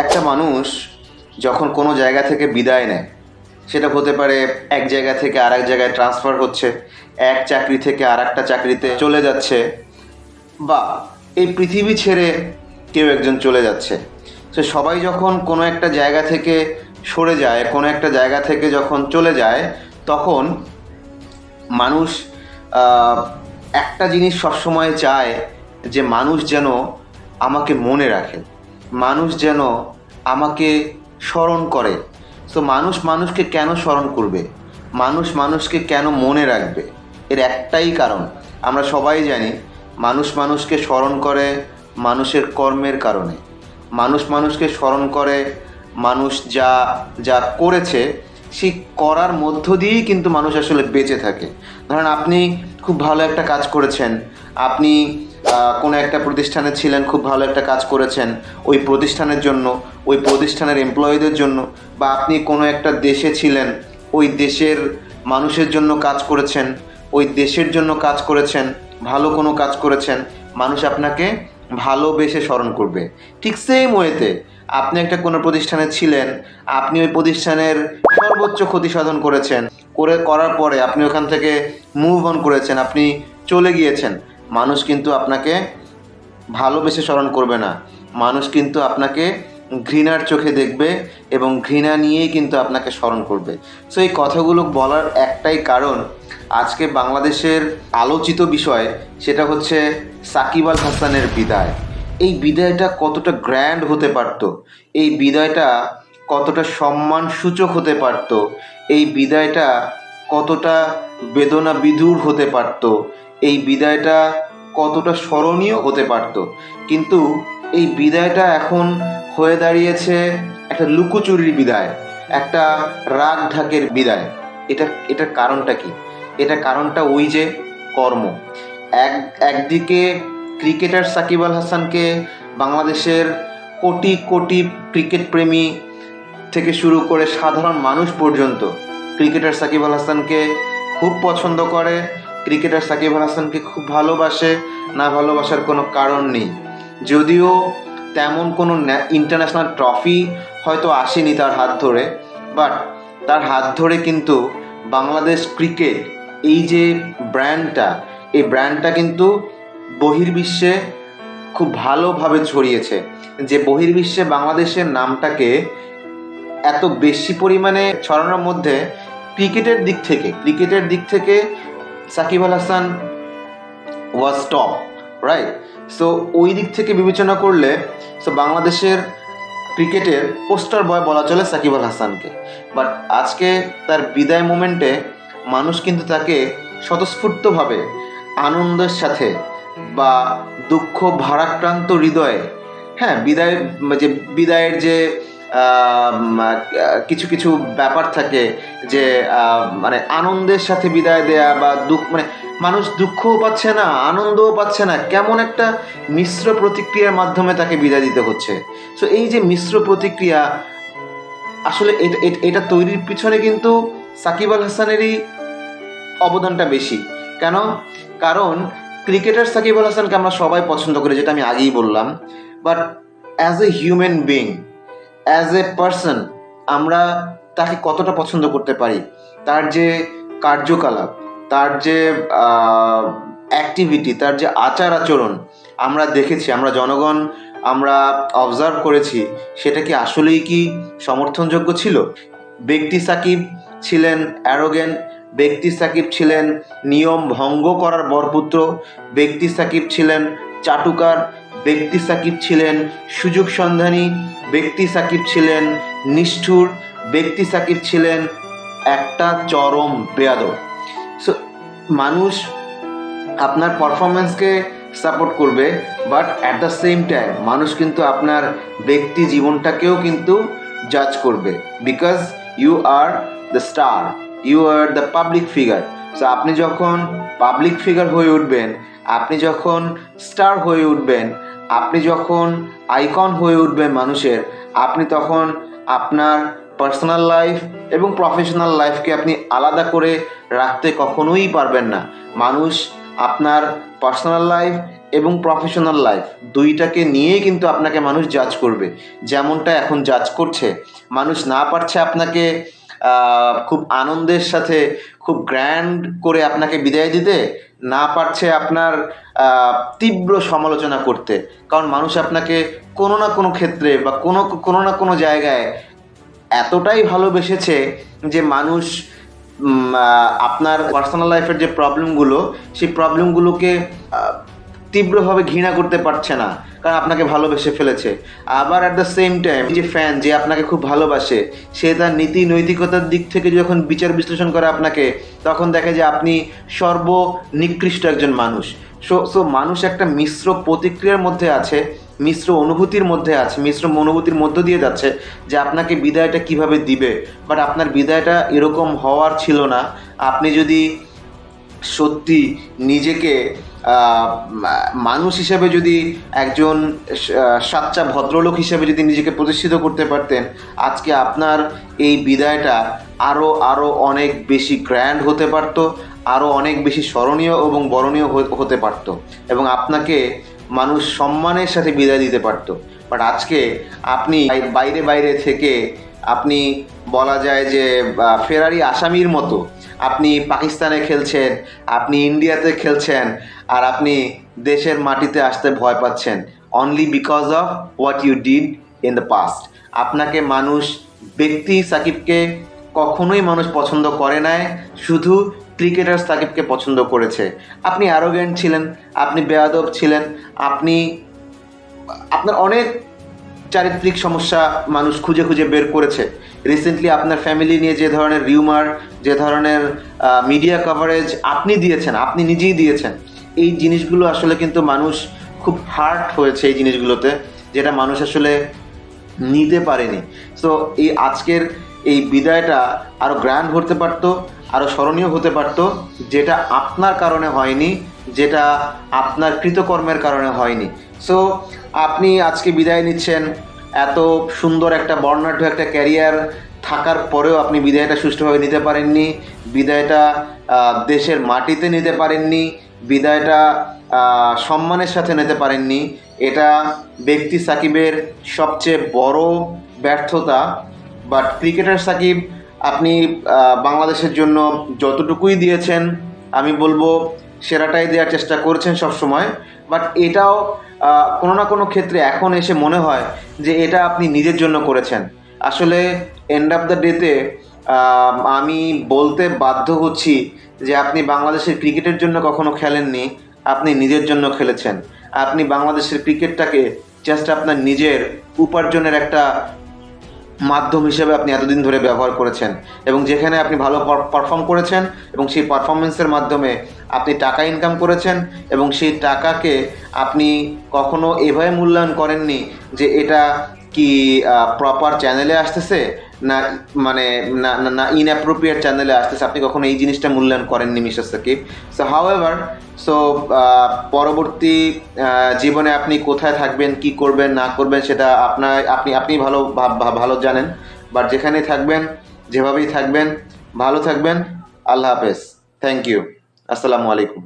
একটা মানুষ যখন কোনো জায়গা থেকে বিদায় নেয়, সেটা হতে পারে এক জায়গা থেকে আরেক জায়গায় ট্রান্সফার হচ্ছে, এক চাকরি থেকে আর একটা চাকরিতে চলে যাচ্ছে, বা এই পৃথিবী ছেড়ে কেউ একজন চলে যাচ্ছে। তো সবাই যখন কোনো একটা জায়গা থেকে সরে যায়, কোনো একটা জায়গা থেকে যখন চলে যায়, তখন মানুষ আহ, একটা জিনিস সবসময় চায়, যে মানুষ যেন আমাকে মনে রাখে, মানুষ যেন আমাকে স্মরণ করে। তো মানুষ মানুষকে কেন স্মরণ করবে, মানুষ মানুষকে কেন মনে রাখবে? এর একটাই কারণ, আমরা সবাই জানি, মানুষ মানুষকে স্মরণ করে মানুষের কর্মের কারণে। মানুষ মানুষকে স্মরণ করে মানুষ যা যা করেছে, সেই করার মধ্য দিয়েই কিন্তু মানুষ আসলে বেঁচে থাকে। ধরেন আপনি খুব ভালো একটা কাজ করেছেন, আপনি কোনো একটা প্রতিষ্ঠানে ছিলেন, খুব ভালো একটা কাজ করেছেন ওই প্রতিষ্ঠানের জন্য, ওই প্রতিষ্ঠানের এমপ্লয়ীদের জন্য, বা আপনি কোনো একটা দেশে ছিলেন, ওই দেশের মানুষের জন্য কাজ করেছেন, ওই দেশের জন্য কাজ করেছেন, ভালো কোনো কাজ করেছেন, মানুষ আপনাকে ভালোবেসে স্মরণ করবে। ঠিক সেম ওয়েতে আপনি একটা কোনো প্রতিষ্ঠানে ছিলেন, আপনি ওই প্রতিষ্ঠানের সর্বোচ্চ ক্ষতি সাধন করেছেন, করার পরে আপনি ওখান থেকে মুভ অন করেছেন, আপনি চলে গিয়েছেন, মানুষ কিন্তু আপনাকে ভালোবেসে স্মরণ করবে না, মানুষ কিন্তু আপনাকে ঘৃণার চোখে দেখবে এবং ঘৃণা নিয়েই কিন্তু আপনাকে স্মরণ করবে। সো এই কথাগুলো বলার একটাই কারণ, আজকে বাংলাদেশের আলোচিত বিষয় সেটা হচ্ছে সাকিব আল হাসানের বিদায়। এই বিদায়টা কতটা গ্র্যান্ড হতে পারত, এই বিদায়টা কতটা সম্মানসূচক হতে পারত, এই বিদায়টা কতটা বেদনা বিধুর হতে পারত, এই বিদায়টা কতটা স্মরণীয় হতে পারত। কিন্তু এই বিদায়টা এখন হয়ে দাঁড়িয়েছে একটা লুকোচুরির বিদায়, একটা রাগ ঢাকের বিদায়। এটার কারণটা কি? এটা কারণটা ওই যে কর্ম। একদিকে ক্রিকেটার সাকিব আল হাসানকে বাংলাদেশের কোটি কোটি ক্রিকেট প্রেমী থেকে শুরু করে সাধারণ মানুষ পর্যন্ত ক্রিকেটার সাকিব আল হাসানকে খুব পছন্দ করে, ক্রিকেটার সাকিব আল হাসানকে খুব ভালোবাসে, না ভালোবাসার কোনো কারণ নেই। যদিও তেমন কোনো ইন্টারন্যাশনাল ট্রফি হয়তো আসেনি তার হাত ধরে, বাট তার হাত ধরে কিন্তু বাংলাদেশ ক্রিকেট, এই যে ব্র্যান্ডটা, এই ব্র্যান্ডটা কিন্তু বহির্বিশ্বে খুব ভালোভাবে ছড়িয়েছে। যে বহির্বিশ্বে বাংলাদেশের নামটাকে এত বেশি পরিমাণে ছড়ানোর মধ্যে ক্রিকেটের দিক থেকে সাকিব আল হাসান ওয়াজ টপ, রাইট? সো ওই দিক থেকে বিবেচনা করলে সো বাংলাদেশের ক্রিকেটের পোস্টার বয় বলা চলে সাকিব আল হাসানকে। বাট আজকে তার বিদায় মোমেন্টে মানুষ কিন্তু তাকে স্বতঃস্ফূর্তভাবে আনন্দের সাথে বা দুঃখ ভারাক্রান্ত হৃদয়ে, হ্যাঁ, বিদায়ের যে কিছু কিছু ব্যাপার থাকে, যে মানে আনন্দের সাথে বিদায় দেয়া বা মানে মানুষ দুঃখও পাচ্ছে না, আনন্দও পাচ্ছে না, কেমন একটা মিশ্র প্রতিক্রিয়ার মাধ্যমে তাকে বিদায় দিতে হচ্ছে। সো এই যে মিশ্র প্রতিক্রিয়া, আসলে এটা তৈরির পিছনে কিন্তু সাকিব আল হাসানেরই অবদানটা বেশি। কেন? কারণ ক্রিকেটার সাকিব আল হাসানকে আমরা সবাই পছন্দ করি, যেটা আমি আগেই বললাম, but as a human being, as a person, আমরা তাকে কতটা পছন্দ করতে পারি, তার যে কার্যকলাপ, তার যে অ্যাক্টিভিটি, তার যে আচার আচরণ আমরা দেখেছি, আমরা জনগণ আমরা অবজার্ভ করেছি, সেটা কি আসলেই কি সমর্থনযোগ্য ছিল? ব্যক্তি সাকিব ছিলেন অ্যারোগেন্ট, ব্যক্তি সাকিব ছিলেন নিয়ম ভঙ্গ করার বরপুত্র, ব্যক্তি সাকিব ছিলেন চাটুকার, ব্যক্তি সাকিব ছিলেন সুযোগ সন্ধানী, ব্যক্তি সাকিব ছিলেন নিষ্ঠুর, ব্যক্তি সাকিব ছিলেন একটা চরম বেয়াদব। সো মানুষ আপনার পারফরমেন্সকে সাপোর্ট করবে, but at the same time মানুষ কিন্তু আপনার ব্যক্তি জীবনটাকেও কিন্তু জাজ করবে, because you are the star, you are the public figure. So আপনি যখন পাবলিক ফিগার হয়ে উঠবেন, আপনি যখন স্টার হয়ে উঠবেন, আপনি যখন আইকন হয়ে উঠবেন মানুষের, আপনি তখন আপনার পার্সোনাল লাইফ এবং প্রফেশনাল লাইফকে আপনি আলাদা করে রাখতে কখনোই পারবেন না। মানুষ আপনার পার্সোনাল লাইফ এবং প্রফেশনাল লাইফ দুইটাকে নিয়েই কিন্তু আপনাকে মানুষ জাজ করবে, যেমনটা এখন জাজ করছে। মানুষ না পারছে আপনাকে খুব আনন্দের সাথে খুব গ্র্যান্ড করে আপনাকে বিদায় দিতে, না পারছে আপনার তীব্র সমালোচনা করতে, কারণ মানুষ আপনাকে কোনো না কোনো ক্ষেত্রে বা কোনো না কোনো জায়গায় এতটাই ভালোবেসেছে যে মানুষ আপনার পার্সোনাল লাইফের যে প্রবলেমগুলো, সেই প্রবলেমগুলোকে তীব্রভাবে ঘৃণা করতে পারছে না, কারণ আপনাকে ভালোবেসে ফেলেছে। আবার অ্যাট দ্য সেম টাইম যে ফ্যান, যে আপনাকে খুব ভালোবাসে, সে তার নীতি নৈতিকতার দিক থেকে যখন বিচার বিশ্লেষণ করে আপনাকে, তখন দেখে যে আপনি সর্বনিকৃষ্ট একজন মানুষ। সো মানুষ একটা মিশ্র প্রতিক্রিয়ার মধ্যে আছে, মিশ্র অনুভূতির মধ্যে আছে, মিশ্র অনুভূতির মধ্য দিয়ে যাচ্ছে যে আপনাকে বিদায়টা কিভাবে দিবে। বাট আপনার বিদায়টা এরকম হওয়ার ছিল না। আপনি যদি সত্যি নিজেকে মানুষ হিসেবে, যদি একজন সাচ্চা ভদ্রলোক হিসেবে যদি নিজেকে প্রতিষ্ঠিত করতে পারতেন, আজকে আপনার এই বিদায়টা আরও অনেক বেশি গ্র্যান্ড হতে পারতো, আরও অনেক বেশি স্মরণীয় এবং বরণীয় হতে পারতো, এবং আপনাকে মানুষ সম্মানের সাথে বিদায় দিতে পারতো। বাট আজকে আপনি বাইরে থেকে আপনি বলা যায় যে ফেরারি আসামির মতো আপনি পাকিস্তানে খেলছেন, আপনি ইন্ডিয়াতে খেলছেন, আর আপনি দেশের মাটিতে আসতে ভয় পাচ্ছেন only because of what you did in the past. আপনাকে মানুষ, ব্যক্তি সাকিবকে কখনোই মানুষ পছন্দ করে নাই, শুধু ক্রিকেটার সাকিবকে পছন্দ করেছে। আপনি অ্যারোগেন্ট ছিলেন, আপনি বেয়াদব ছিলেন, আপনার অনেক চারিত্রিক সমস্যা মানুষ খুঁজে বের করেছে। রিসেন্টলি আপনার ফ্যামিলি নিয়ে যে ধরনের রিউমার, যে ধরনের মিডিয়া কভারেজ আপনি দিয়েছেন, আপনি নিজেই দিয়েছেন, এই জিনিসগুলো আসলে কিন্তু মানুষ খুব হার্ট হয়েছে এই জিনিসগুলোতে, যেটা মানুষ আসলে নিতে পারেনি। সো এই আজকের এই বিদায়টা আরও গ্র্যান্ড হতে পারতো, আরও স্মরণীয় হতে পারতো, যেটা আপনার কারণে হয়নি, যেটা আপনার কৃতকর্মের কারণে হয়নি। সো আপনি আজকে বিদায় নিচ্ছেন, এত সুন্দর একটা বর্ণাঢ্য একটা ক্যারিয়ার থাকার পরেও আপনি বিদায়টা সুষ্ঠুভাবে নিতে পারেননি, বিদায়টা দেশের মাটিতে নিতে পারেননি, বিদায়টা সম্মানের সাথে নিতে পারেননি। এটা ব্যক্তি সাকিবের সবচেয়ে বড় ব্যর্থতা। বাট ক্রিকেটার সাকিব, আপনি বাংলাদেশের জন্য যতটুকুই দিয়েছেন, আমি বলবো সেরাটাই দেওয়ার চেষ্টা করেছেন সবসময়। বাট এটাও কোনো না কোনো ক্ষেত্রে এখন এসে মনে হয় যে এটা আপনি নিজের জন্য করেছেন। আসলে এন্ড অফ দ্য ডেতে আমি বলতে বাধ্য হচ্ছি যে আপনি বাংলাদেশের ক্রিকেটের জন্য কখনো খেলেননি, আপনি নিজের জন্য খেলেছেন। আপনি বাংলাদেশের ক্রিকেটটাকে জাস্ট আপনার নিজের উপার্জনের একটা মাধ্যম হিসেবে আপনি এতদিন ধরে ব্যবহার করেছেন, এবং যেখানে আপনি ভালো পারফর্ম করেছেন এবং সেই পারফরমেন্সের মাধ্যমে আপনি টাকা ইনকাম করেছেন, এবং সেই টাকাকে আপনি কখনো এভাবে মূল্যায়ন করেননি যে এটা কি প্রপার চ্যানেলে আসতেছে না, মানে না ইনঅ্যাপ্রোপ্রিয়েট চ্যানেলে আসতেছে। আপনি কখনো এই জিনিসটা মূল্যায়ন করেননি মিস্টার সাকিব। সো হাউএভার, পরবর্তী জীবনে আপনি কোথায় থাকবেন, কি করবেন না করবেন, সেটা আপনি ভালো জানেন। বাট যেখানেই থাকবেন, যেভাবেই থাকবেন, ভালো থাকবেন। আল্লাহ হাফেজ। Thank you. আসসালামু আলাইকুম।